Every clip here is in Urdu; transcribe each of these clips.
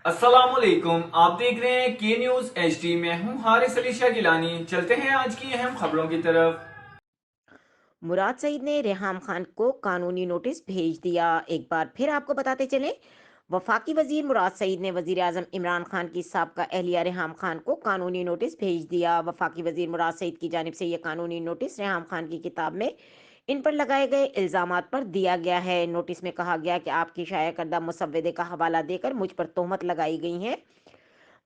السلام علیکم، آپ دیکھ رہے ہیں کے نیوز ایچ ڈی۔ میں ہوں حارث علی شاہ گیلانی۔ چلتے ہیں آج کی اہم خبروں کی طرف۔ مراد سعید نے ریحام خان کو قانونی نوٹس بھیج دیا۔ ایک بار پھر آپ کو بتاتے چلیں، وفاقی وزیر مراد سعید نے وزیر اعظم عمران خان کی سابقہ اہلیہ ریحام خان کو قانونی نوٹس بھیج دیا۔ وفاقی وزیر مراد سعید کی جانب سے یہ قانونی نوٹس ریحام خان کی کتاب میں ان پر لگائے گئے الزامات پر دیا گیا ہے۔ نوٹس میں کہا گیا کہ آپ کی شائع کردہ مسودے کا حوالہ دے کر مجھ پر تہمت لگائی گئی ہیں۔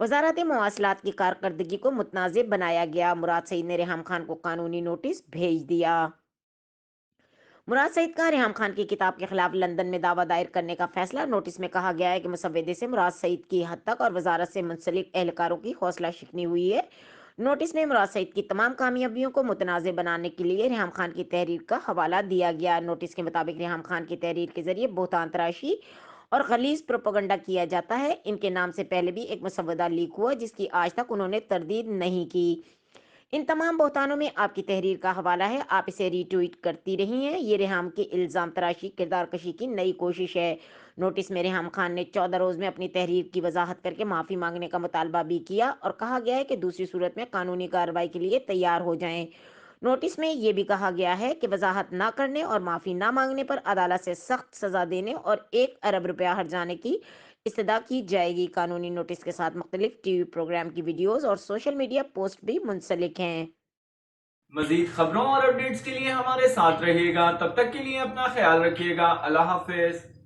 وزارت مواصلات کی کارکردگی کو متنازع بنایا گیا۔ مراد سعید نے ریحام خان کو قانونی نوٹس بھیج دیا۔ مراد سعید کا ریحام خان کی کتاب کے خلاف لندن میں دعویٰ دائر کرنے کا فیصلہ۔ نوٹس میں کہا گیا ہے کہ مسودے سے مراد سعید کی حد تک اور وزارت سے منسلک اہلکاروں کی حوصلہ شکنی ہوئی ہے۔ نوٹس میں مراد سعید کی تمام کامیابیوں کو متنازع بنانے کے لیے ریحام خان کی تحریر کا حوالہ دیا گیا۔ نوٹس کے مطابق ریحام خان کی تحریر کے ذریعے بہتان تراشی اور غلیظ پروپیگنڈا کیا جاتا ہے۔ ان کے نام سے پہلے بھی ایک مسودہ لیک ہوا جس کی آج تک انہوں نے تردید نہیں کی۔ ان تمام بہتانوں میں آپ کی تحریر کا حوالہ ہے، آپ اسے ری ٹویٹ کرتی رہی ہیں۔ یہ ریحام کے الزام تراشی، کردار کشی کی نئی کوشش ہے۔ نوٹس میں ریحام خان نے 14 روز میں اپنی تحریر کی وضاحت کر کے معافی مانگنے کا مطالبہ بھی کیا اور کہا گیا ہے کہ دوسری صورت میں قانونی کارروائی کے لیے تیار ہو جائیں۔ نوٹس میں یہ بھی کہا گیا ہے کہ وضاحت نہ کرنے اور معافی نہ مانگنے پر عدالت سے سخت سزا دینے اور 1 ارب روپیہ ہرجانے کی استدعا کی جائے گی۔ قانونی نوٹس کے ساتھ مختلف ٹی وی پروگرام کی ویڈیوز اور سوشل میڈیا پوسٹ بھی منسلک ہیں۔ مزید خبروں اور اپڈیٹس کے لیے ہمارے ساتھ رہیے گا۔ تب تک کے لیے اپنا خیال رکھیے گا۔ اللہ حافظ۔